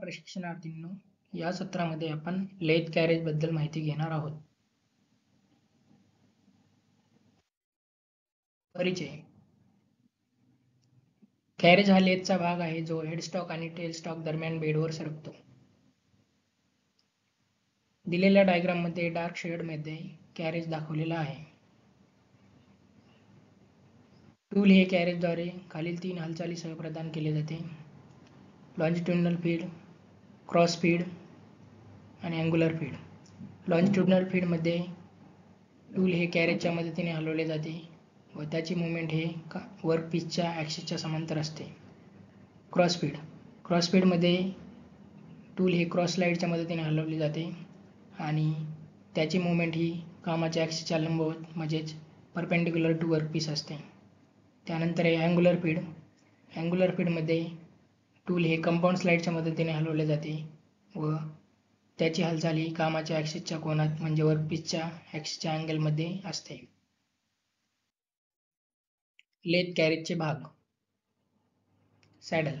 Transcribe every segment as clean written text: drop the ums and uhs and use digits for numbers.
प्रशिक्षणार्थींनो, या सत्रामध्ये आपण लेथ कॅरेज बद्दल माहिती घेणार आहोत. परिचय. कॅरेज हा लेथचा भाग आहे जो हेडस्टॉक आणि टेलस्टॉक दरम्यान बेडवर सरकतो. दिलेल्या डायग्राममध्ये डार्क शेडमध्ये कॅरेज दाखवलेला आहे. टूल हे कॅरेजद्वारे खालील 3 हालचालीसह प्रदान केले जाते: लॉन्जिट्युडिनल फीड, क्रॉस फीड आणि अँग्युलर फीड. लॉन्जिट्युडिनल फीडमध्ये टूल हे कॅरेजच्या मदतीने हलवले जाते व त्याची मुवमेंट हे वर्कपीसच्या ॲक्सिसच्या समांतर असते. क्रॉस फीडमध्ये टूल हे क्रॉस स्लाइडच्या मदतीने हलवले जाते आणि त्याची मुवमेंट ही कामाच्या ॲक्सिसच्या लंबवत म्हणजेच परपेंडिक्युलर टू वर्कपीस असते. त्यानंतर आहे अँग्युलर फीडमध्ये टूल हे कंपाऊंड स्लाइडच्या मदतीने हलवले जाते व त्याची हालचाल ही कामाच्या ॲक्सिसच्या कोनात म्हणजे वर्कपीसच्या ॲक्सिसच्या अँगलमध्ये असते. लेथ कॅरेजचे भाग. सॅडल.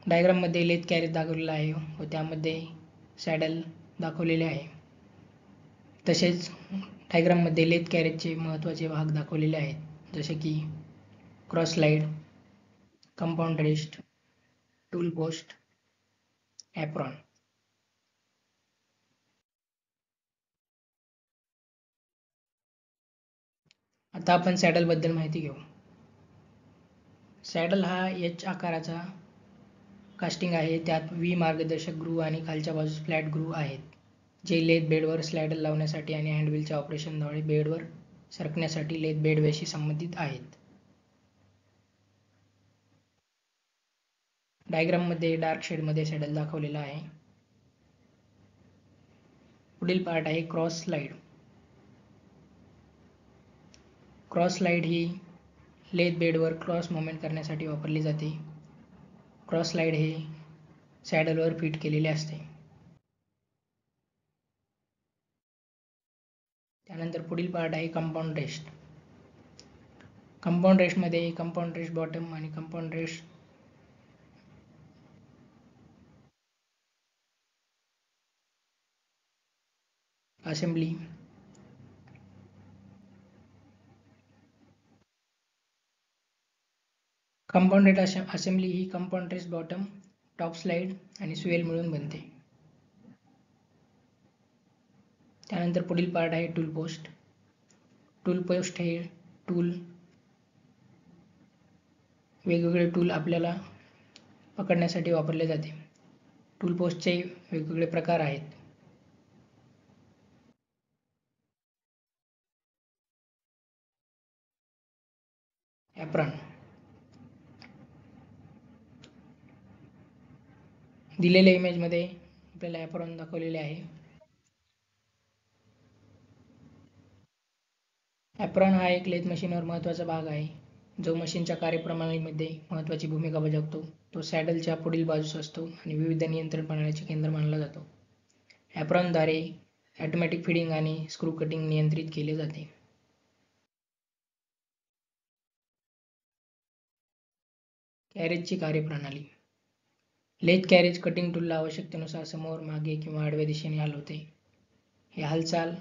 डायग्राममध्ये लेथ कॅरेज दाखवलेला आहे व त्यामध्ये सॅडल दाखवलेले आहे. तसेच डायग्राममध्ये लेथ कॅरेजचे महत्त्वाचे भाग दाखवलेले आहेत, जसे की cross slide, compound rest, tool post, apron. आता आपण सॅडल बद्दल माहिती घेऊ. सॅडल हा एच आकाराचा कास्टिंग आहे. त्यात व्ही मार्गदर्शक ग्रूव्ह आणि खालच्या बाजूस फ्लॅट ग्रूव्ह आहेत, जे लेथ बेडवर स्लॅडल लावण्यासाठी आणि हँडव्हीलच्या ऑपरेशनद्वारे बेडवर सरकण्यासाठी लेथ बेडशी संबंधित आहेत. डायग्राममध्ये डार्क शेडमध्ये सॅडल दाखवलेला आहे. पुढील पार्ट आहे क्रॉस स्लाइड. क्रॉस स्लाइड ही लेथ बेडवर क्रॉस मूवमेंट करण्यासाठी वापरली जाते. क्रॉस स्लाइड हे सॅडलवर फिट केलेले असते. त्यानंतर पुढील पार्ट आहे कंपाऊंड रेस्ट. कंपाऊंड रेस्टमध्ये कंपाऊंड रेस्ट बॉटम आणि compound rest assembly compound rest assembly ही compound rest bottom, top slide आणि स्वेल मिळून बनते. त्यानंतर पुढील पार्ट आहे टूल पोस्ट. टूल पोस्ट हे टूल वेगवेगळे टूल आपल्याला पकडण्यासाठी वापरले जाते. टूल पोस्टचे वेगवेगळे प्रकार आहेत. ॲप्रॉन. दिलेल्या इमेजमध्ये आपल्याला ॲप्रॉन दाखवलेले आहे. ॲप्रॉन हा एक लेथ मशीनवर महत्त्वाचा भाग आहे, जो मशीनच्या कार्यप्रणालीमध्ये महत्त्वाची भूमिका बजावतो. तो सॅडलच्या पुढील बाजूस असतो आणि विविध नियंत्रण प्रणालीचे केंद्र मानला जातो. ॲप्रॉनद्वारे ऑटोमॅटिक फीडिंग आणि स्क्रू कटिंग नियंत्रित केले जाते. कॅरेजची कार्यप्रणाली. लेथ कॅरेज कटिंग टूलला आवश्यकतेनुसार समोर, मागे किंवा आडव्या दिशेने हलवते. ही हालचाल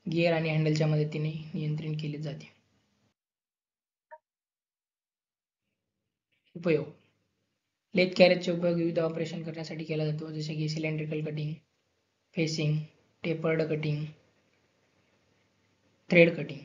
गिअर आणि हँडलच्या मदतीने नियंत्रित केली जाते. उपयोग. लेथ कॅरेजचा उपयोग विविध ऑपरेशन करण्यासाठी केला जातो, जसे की cylindrical cutting, facing, tapered cutting, thread cutting.